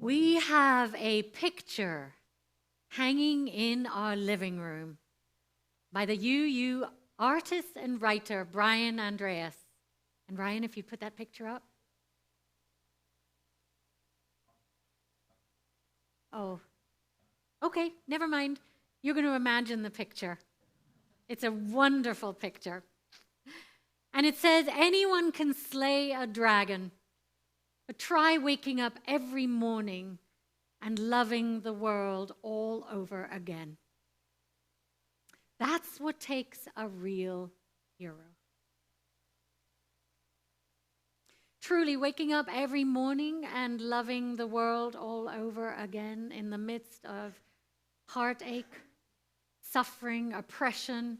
We have a picture hanging in our living room by the UU artist and writer Brian Andreas. And Ryan, if you put that picture up. Oh, okay, never mind. You're going to imagine the picture. It's a wonderful picture. And it says, anyone can slay a dragon, but try waking up every morning and loving the world all over again. That's what takes a real hero. Truly waking up every morning and loving the world all over again in the midst of heartache, suffering, oppression,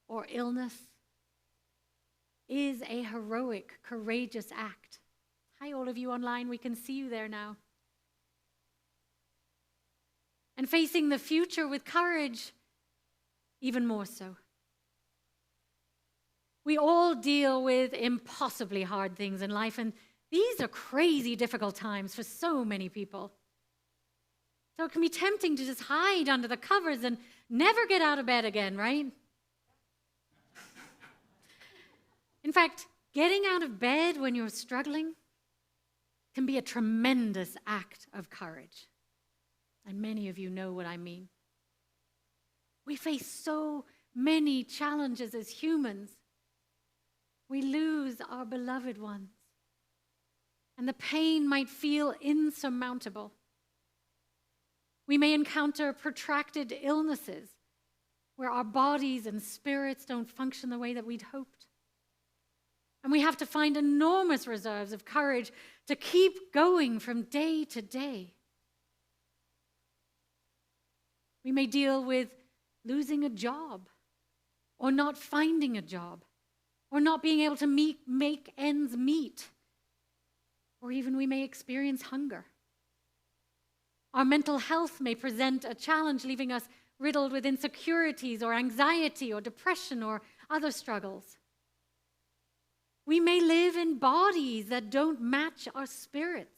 or illness is a heroic, courageous act. Hi, all of you online. We can see you there now. And facing the future with courage, even more so. We all deal with impossibly hard things in life, and these are crazy difficult times for so many people. So it can be tempting to just hide under the covers and never get out of bed again, right? In fact, getting out of bed when you're struggling can be a tremendous act of courage. And many of you know what I mean. We face so many challenges as humans. We lose our beloved ones, and the pain might feel insurmountable. We may encounter protracted illnesses where our bodies and spirits don't function the way that we'd hoped. And we have to find enormous reserves of courage to keep going from day to day. We may deal with losing a job, or not finding a job, or not being able to make ends meet, or even we may experience hunger. Our mental health may present a challenge, leaving us riddled with insecurities or anxiety or depression or other struggles. We may live in bodies that don't match our spirits,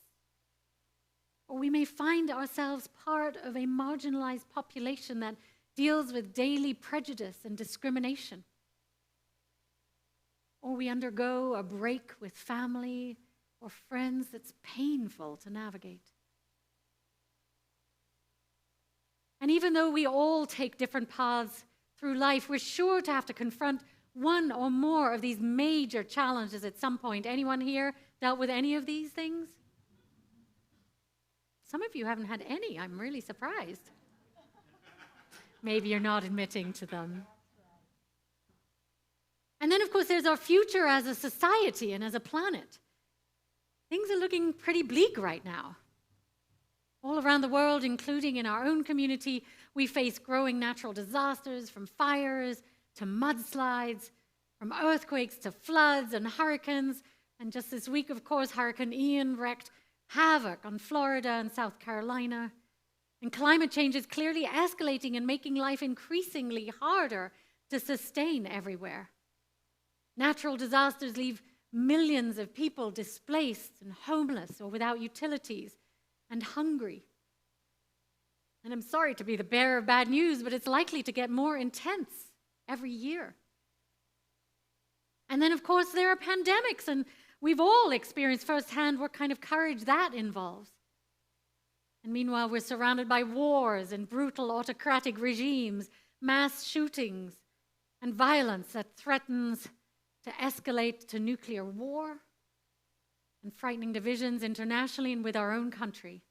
or we may find ourselves part of a marginalized population that deals with daily prejudice and discrimination. Or we undergo a break with family or friends that's painful to navigate. And even though we all take different paths through life, we're sure to have to confront one or more of these major challenges at some point. Anyone here dealt with any of these things? Some of you haven't had any. I'm really surprised. Maybe you're not admitting to them. And then, of course, there's our future as a society and as a planet. Things are looking pretty bleak right now. All around the world, including in our own community, we face growing natural disasters, from fires to mudslides, from earthquakes to floods and hurricanes. And just this week, of course, Hurricane Ian wreaked havoc on Florida and South Carolina. And climate change is clearly escalating and making life increasingly harder to sustain everywhere. Natural disasters leave millions of people displaced and homeless or without utilities and hungry. And I'm sorry to be the bearer of bad news, but it's likely to get more intense every year. And then, of course, there are pandemics, and we've all experienced firsthand what kind of courage that involves. And meanwhile, we're surrounded by wars and brutal autocratic regimes, mass shootings, and violence that threatens to escalate to nuclear war and frightening divisions internationally and with our own country.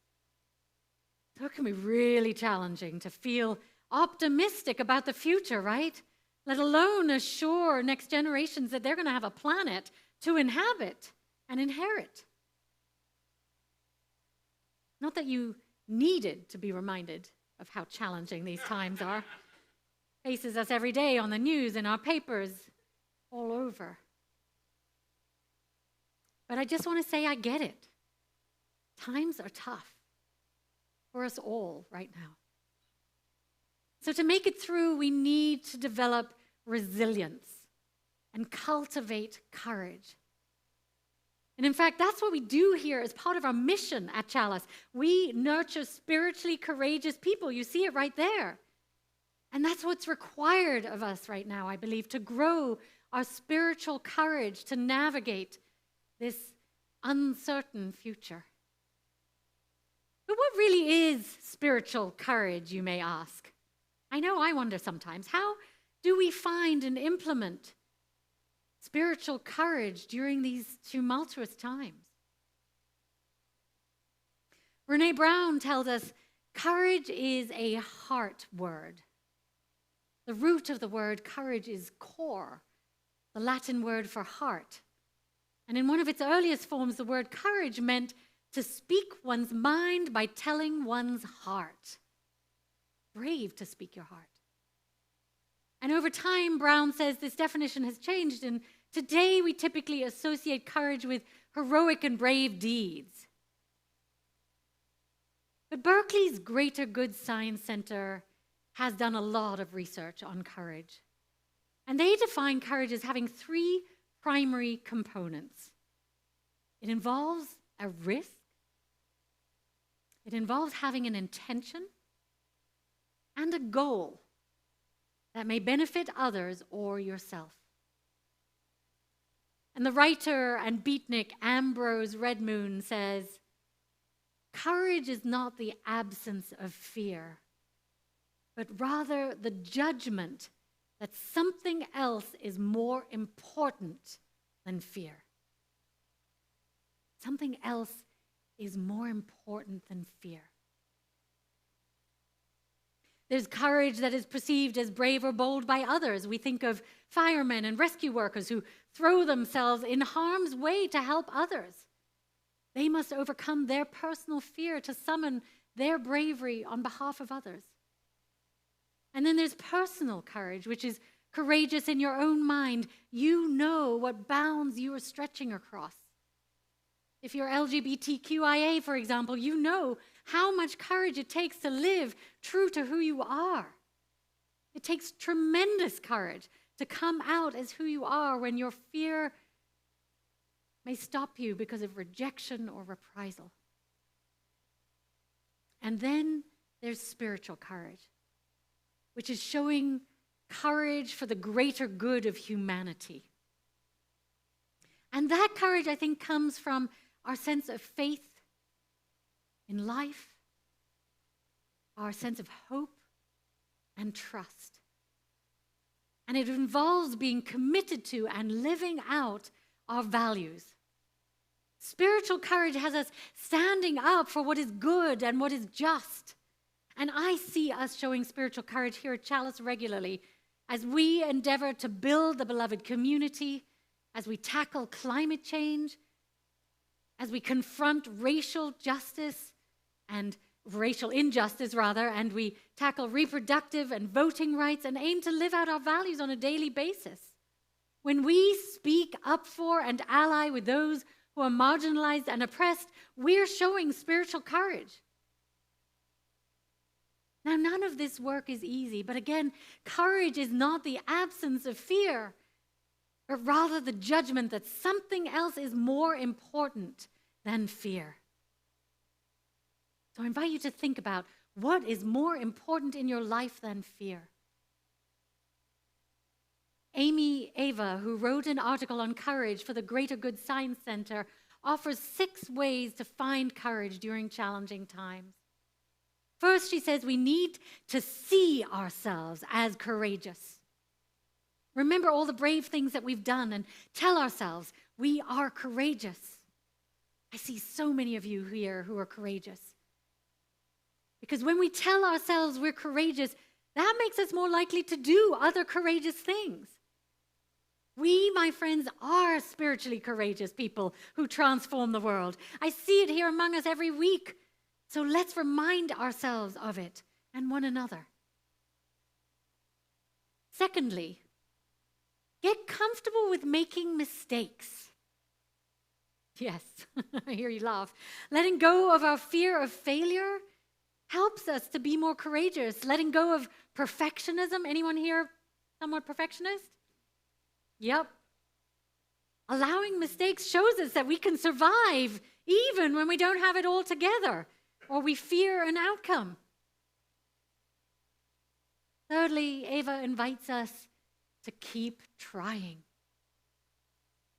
So it can be really challenging to feel optimistic about the future, right? Let alone assure next generations that they're going to have a planet to inhabit and inherit. Not that you needed to be reminded of how challenging these times are. Faces us every day on the news, in our papers, all over. But I just want to say I get it. Times are tough for us all right now. So to make it through, we need to develop resilience and cultivate courage. And in fact, that's what we do here as part of our mission at Chalice. We nurture spiritually courageous people. You see it right there. And that's what's required of us right now, I believe, to grow our spiritual courage to navigate this uncertain future. But what really is spiritual courage, you may ask? I know I wonder sometimes. How do we find and implement spiritual courage during these tumultuous times? Brené Brown tells us courage is a heart word. The root of the word courage is cor, the Latin word for heart. And in one of its earliest forms, the word courage meant to speak one's mind by telling one's heart. Brave to speak your heart. And over time, Brown says this definition has changed, and today we typically associate courage with heroic and brave deeds. But Berkeley's Greater Good Science Center has done a lot of research on courage. And they define courage as having three primary components. It involves a risk. It involves having an intention and a goal that may benefit others or yourself. And the writer and beatnik Ambrose Redmoon says, courage is not the absence of fear, but rather the judgment that something else is more important than fear. Something else is more important than fear. There's courage that is perceived as brave or bold by others. We think of firemen and rescue workers who throw themselves in harm's way to help others. They must overcome their personal fear to summon their bravery on behalf of others. And then there's personal courage, which is courageous in your own mind. You know what bounds you are stretching across. If you're LGBTQIA, for example, you know how much courage it takes to live true to who you are. It takes tremendous courage to come out as who you are when your fear may stop you because of rejection or reprisal. And then there's spiritual courage, which is showing courage for the greater good of humanity. And that courage, I think, comes from our sense of faith in life, our sense of hope and trust. And it involves being committed to and living out our values. Spiritual courage has us standing up for what is good and what is just. And I see us showing spiritual courage here at Chalice regularly as we endeavor to build the beloved community, as we tackle climate change, as we confront racial justice and racial injustice, rather, and we tackle reproductive and voting rights and aim to live out our values on a daily basis. When we speak up for and ally with those who are marginalized and oppressed, we're showing spiritual courage. Now, none of this work is easy, but again, courage is not the absence of fear, but rather the judgment that something else is more important than fear. So I invite you to think about what is more important in your life than fear. Amy Ava, who wrote an article on courage for the Greater Good Science Center, offers 6 ways to find courage during challenging times. First, she says we need to see ourselves as courageous. Remember all the brave things that we've done and tell ourselves we are courageous. I see so many of you here who are courageous. Because when we tell ourselves we're courageous, that makes us more likely to do other courageous things. We, my friends, are spiritually courageous people who transform the world. I see it here among us every week. So let's remind ourselves of it and one another. Secondly, get comfortable with making mistakes. Yes, I hear you laugh. Letting go of our fear of failure helps us to be more courageous. Letting go of perfectionism. Anyone here somewhat perfectionist? Yep. Allowing mistakes shows us that we can survive even when we don't have it all together or we fear an outcome. Thirdly, Ava invites us to keep trying.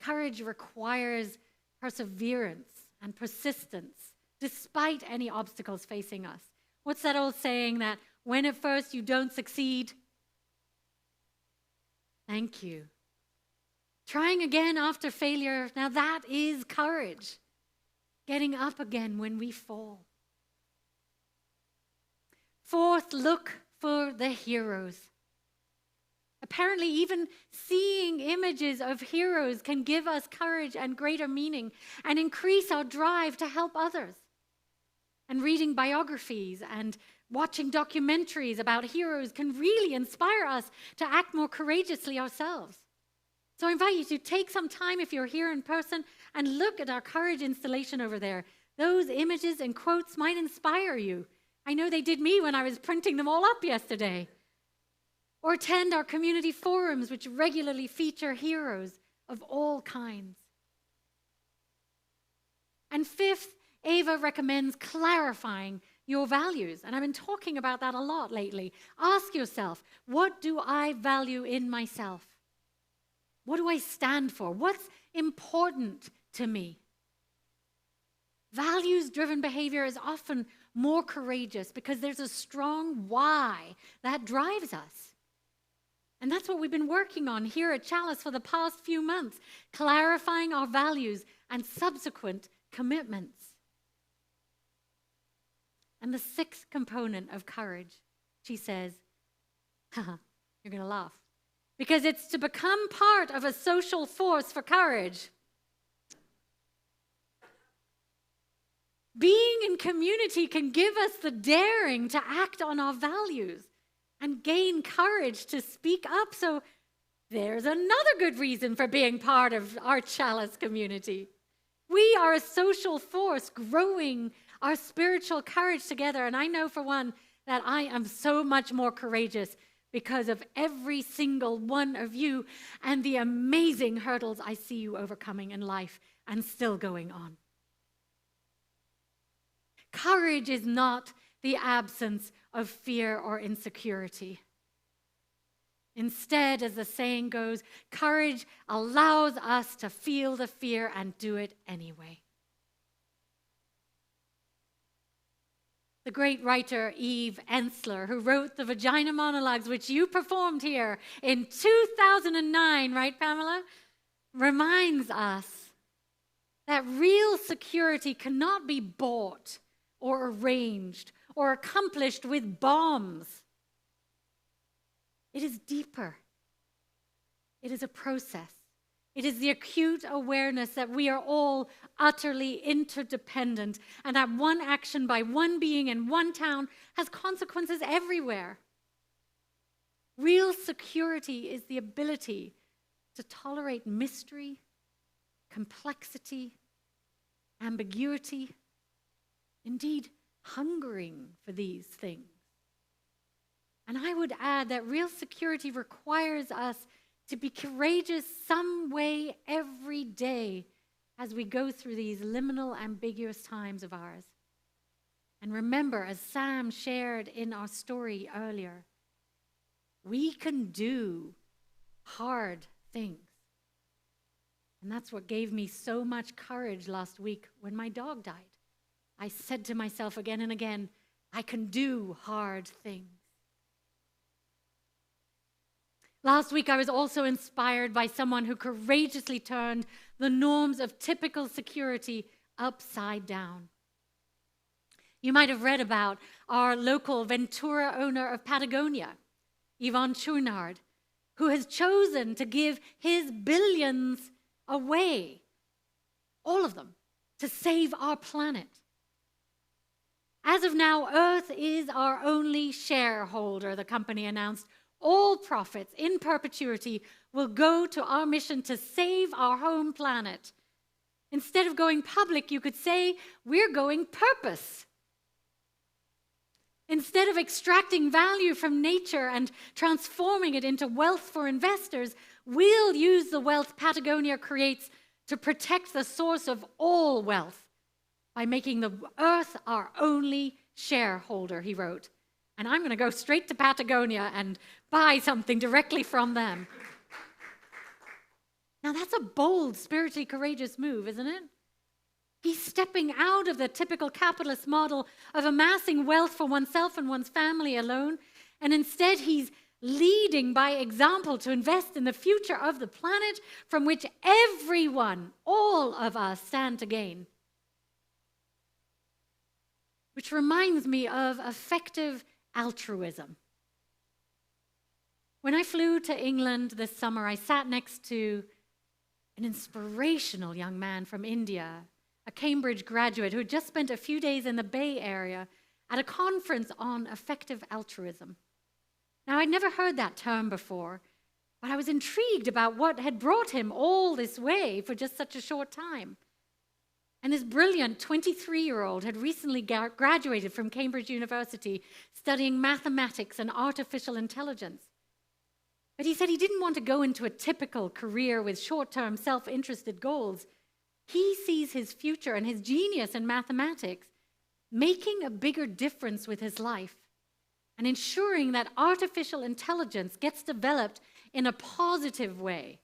Courage requires perseverance and persistence despite any obstacles facing us. What's that old saying that when at first you don't succeed, thank you. Trying again after failure, now that is courage. Getting up again when we fall. Fourth, look for the heroes. Apparently, even seeing images of heroes can give us courage and greater meaning and increase our drive to help others. And reading biographies and watching documentaries about heroes can really inspire us to act more courageously ourselves. So I invite you to take some time if you're here in person and look at our courage installation over there. Those images and quotes might inspire you. I know they did me when I was printing them all up yesterday. Or attend our community forums, which regularly feature heroes of all kinds. And fifth, Ava recommends clarifying your values. And I've been talking about that a lot lately. Ask yourself, what do I value in myself? What do I stand for? What's important to me? Values-driven behavior is often more courageous because there's a strong why that drives us. And that's what we've been working on here at Chalice for the past few months, clarifying our values and subsequent commitments. And the sixth component of courage, she says, haha, you're going to laugh, because it's to become part of a social force for courage. Being in community can give us the daring to act on our values and gain courage to speak up. So there's another good reason for being part of our Chalice community. We are a social force growing our spiritual courage together. And I know for one that I am so much more courageous because of every single one of you and the amazing hurdles I see you overcoming in life and still going on. Courage is not the absence of fear or insecurity. Instead, as the saying goes, courage allows us to feel the fear and do it anyway. The great writer Eve Ensler, who wrote the Vagina Monologues, which you performed here in 2009, right, Pamela? Reminds us that real security cannot be bought or arranged or accomplished with bombs. It is deeper. It is a process. It is the acute awareness that we are all utterly interdependent and that one action by one being in one town has consequences everywhere. Real security is the ability to tolerate mystery, complexity, ambiguity, indeed, hungering for these things. And I would add that real security requires us to be courageous some way every day as we go through these liminal, ambiguous times of ours. And remember, as Sam shared in our story earlier, we can do hard things. And that's what gave me so much courage last week when my dog died. I said to myself again and again, I can do hard things. Last week, I was also inspired by someone who courageously turned the norms of typical security upside down. You might have read about our local Ventura owner of Patagonia, Yvon Chouinard, who has chosen to give his billions away, all of them, to save our planet. As of now, Earth is our only shareholder, the company announced. All profits in perpetuity will go to our mission to save our home planet. Instead of going public, you could say, we're going purpose. Instead of extracting value from nature and transforming it into wealth for investors, we'll use the wealth Patagonia creates to protect the source of all wealth by making the earth our only shareholder, he wrote. And I'm going to go straight to Patagonia and buy something directly from them. Now, that's a bold, spiritually courageous move, isn't it? He's stepping out of the typical capitalist model of amassing wealth for oneself and one's family alone, and instead he's leading by example to invest in the future of the planet from which everyone, all of us, stand to gain. Which reminds me of effective altruism. When I flew to England this summer, I sat next to an inspirational young man from India, a Cambridge graduate who had just spent a few days in the Bay Area at a conference on effective altruism. Now, I'd never heard that term before, but I was intrigued about what had brought him all this way for just such a short time. And this brilliant 23-year-old had recently graduated from Cambridge University studying mathematics and artificial intelligence. But he said he didn't want to go into a typical career with short-term, self-interested goals. He sees his future and his genius in mathematics making a bigger difference with his life and ensuring that artificial intelligence gets developed in a positive way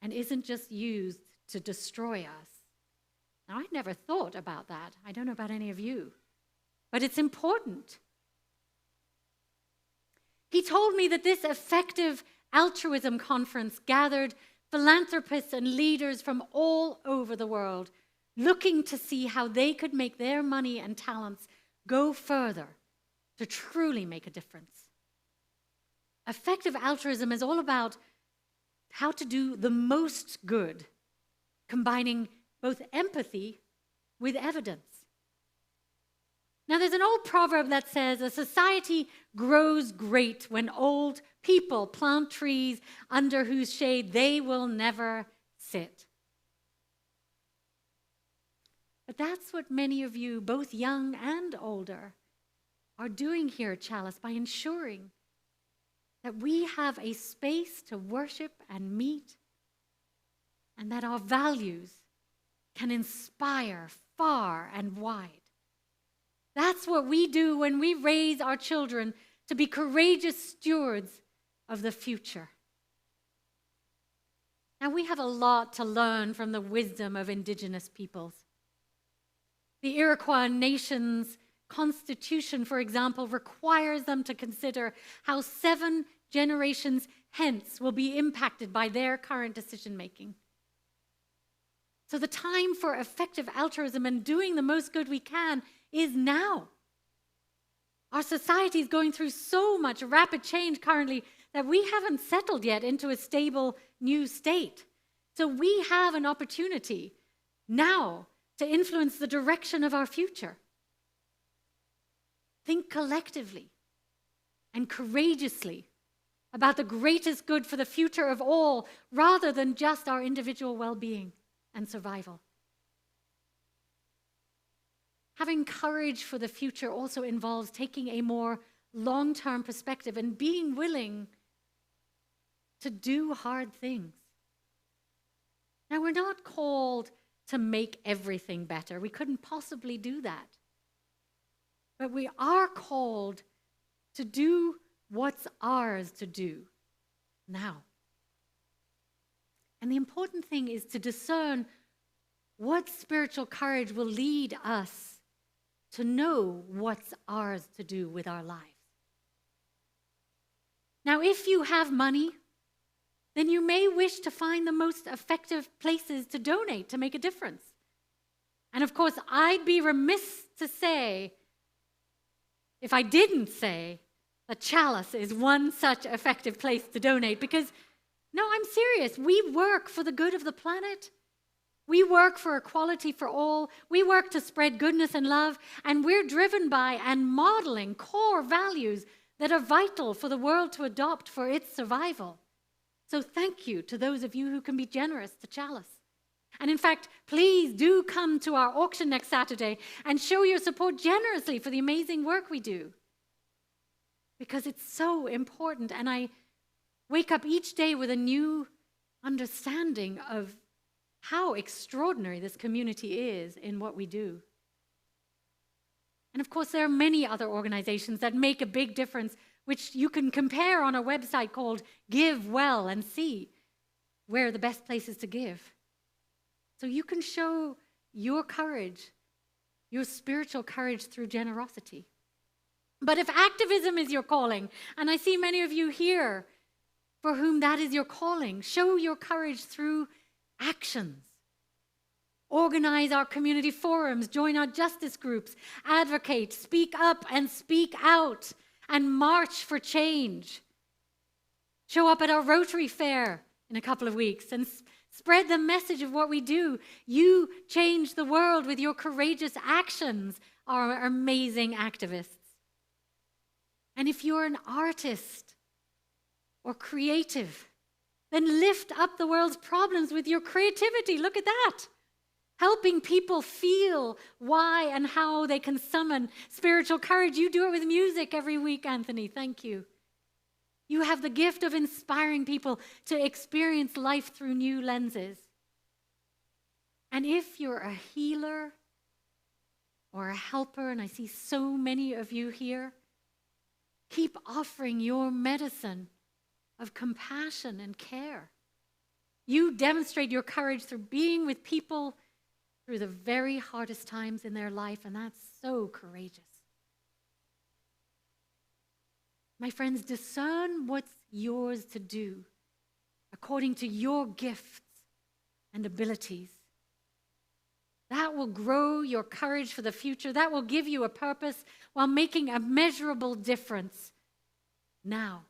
and isn't just used to destroy us. Now, I'd never thought about that. I don't know about any of you, but it's important. He told me that this effective altruism conference gathered philanthropists and leaders from all over the world looking to see how they could make their money and talents go further to truly make a difference. Effective altruism is all about how to do the most good, combining both empathy with evidence. Now, there's an old proverb that says, a society grows great when old people plant trees under whose shade they will never sit. But that's what many of you, both young and older, are doing here at Chalice by ensuring that we have a space to worship and meet, and that our values can inspire far and wide. That's what we do when we raise our children to be courageous stewards of the future. Now, we have a lot to learn from the wisdom of indigenous peoples. The Iroquois nation's constitution, for example, requires them to consider how 7 generations hence will be impacted by their current decision-making. So the time for effective altruism and doing the most good we can is now. Our society is going through so much rapid change currently that we haven't settled yet into a stable new state. So we have an opportunity now to influence the direction of our future. Think collectively and courageously about the greatest good for the future of all, rather than just our individual well-being and survival. Having courage for the future also involves taking a more long-term perspective and being willing to do hard things. Now, we're not called to make everything better. We couldn't possibly do that. But we are called to do what's ours to do now. And the important thing is to discern what spiritual courage will lead us to know what's ours to do with our lives. Now, if you have money, then you may wish to find the most effective places to donate to make a difference. And of course, I'd be remiss to say, if I didn't say, that Chalice is one such effective place to donate, because, no, I'm serious. We work for the good of the planet. We work for equality for all. We work to spread goodness and love, and we're driven by and modeling core values that are vital for the world to adopt for its survival. So thank you to those of you who can be generous to Chalice. And in fact, please do come to our auction next Saturday and show your support generously for the amazing work we do. because it's so important. And I wake up each day with a new understanding of how extraordinary this community is in what we do. And of course, there are many other organizations that make a big difference, which you can compare on a website called Give Well and see where are the best places to give. So you can show your courage, your spiritual courage through generosity. But if activism is your calling, and I see many of you here for whom that is your calling, show your courage through actions. Organize our community forums, join our justice groups, advocate, speak up and speak out, and march for change. Show up at our Rotary Fair in a couple of weeks and spread the message of what we do. You change the world with your courageous actions, our amazing activists. And if you're an artist or creative, then lift up the world's problems with your creativity. Look at that. Helping people feel why and how they can summon spiritual courage. You do it with music every week, Anthony. Thank you. You have the gift of inspiring people to experience life through new lenses. And if you're a healer or a helper, and I see so many of you here, keep offering your medicine of compassion and care. You demonstrate your courage through being with people through the very hardest times in their life, and that's so courageous. My friends, discern what's yours to do according to your gifts and abilities. That will grow your courage for the future. That will give you a purpose while making a measurable difference now.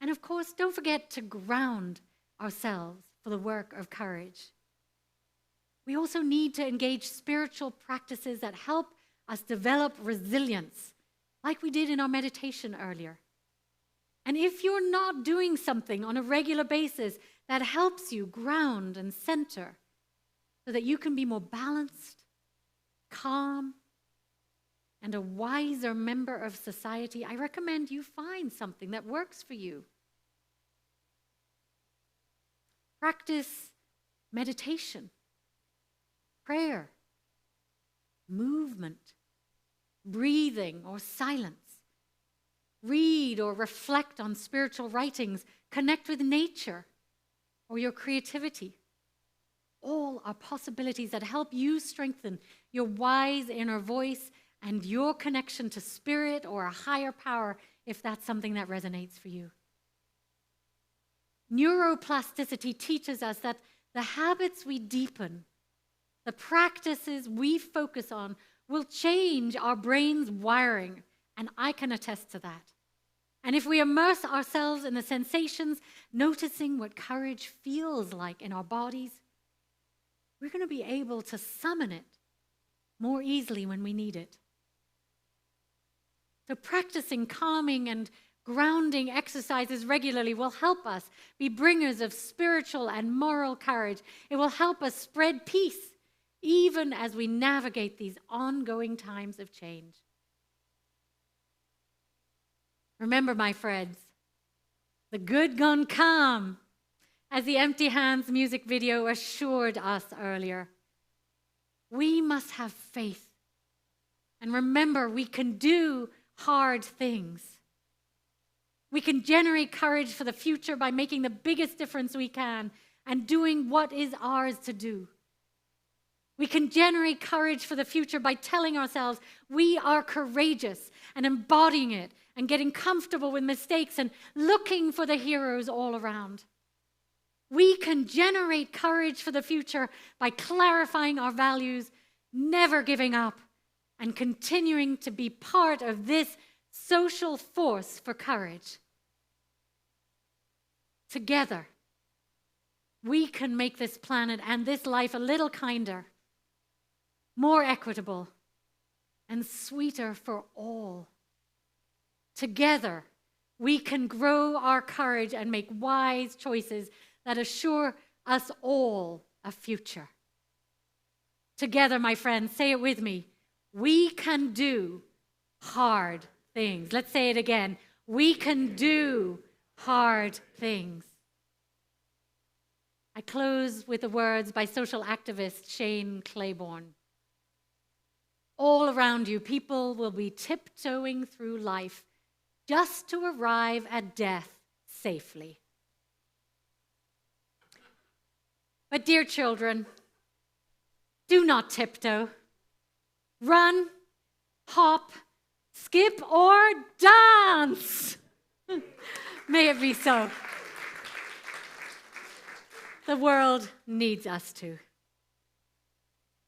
And of course, don't forget to ground ourselves for the work of courage. We also need to engage spiritual practices that help us develop resilience, like we did in our meditation earlier. And if you're not doing something on a regular basis that helps you ground and center so that you can be more balanced, calm, and a wiser member of society, I recommend you find something that works for you. Practice meditation, prayer, movement, breathing or silence. Read or reflect on spiritual writings. Connect with nature or your creativity. All are possibilities that help you strengthen your wise inner voice and your connection to spirit or a higher power, if that's something that resonates for you. Neuroplasticity teaches us that the habits we deepen, the practices we focus on, will change our brain's wiring, and I can attest to that. And if we immerse ourselves in the sensations, noticing what courage feels like in our bodies, we're going to be able to summon it more easily when we need it. So practicing calming and grounding exercises regularly will help us be bringers of spiritual and moral courage. It will help us spread peace, even as we navigate these ongoing times of change. Remember, my friends, the good gonna come, as the Empty Hands music video assured us earlier. We must have faith. And remember, we can do hard things. We can generate courage for the future by making the biggest difference we can and doing what is ours to do. We can generate courage for the future by telling ourselves we are courageous and embodying it and getting comfortable with mistakes and looking for the heroes all around. We can generate courage for the future by clarifying our values, never giving up, and continuing to be part of this social force for courage. Together, we can make this planet and this life a little kinder, more equitable, and sweeter for all. Together, we can grow our courage and make wise choices that assure us all a future. Together, my friends, say it with me. We can do hard things. Let's say it again. We can do hard things. I close with the words by social activist Shane Claiborne. All around you, people will be tiptoeing through life just to arrive at death safely. But dear children, do not tiptoe. Run, hop, skip, or dance. May it be so. The world needs us to.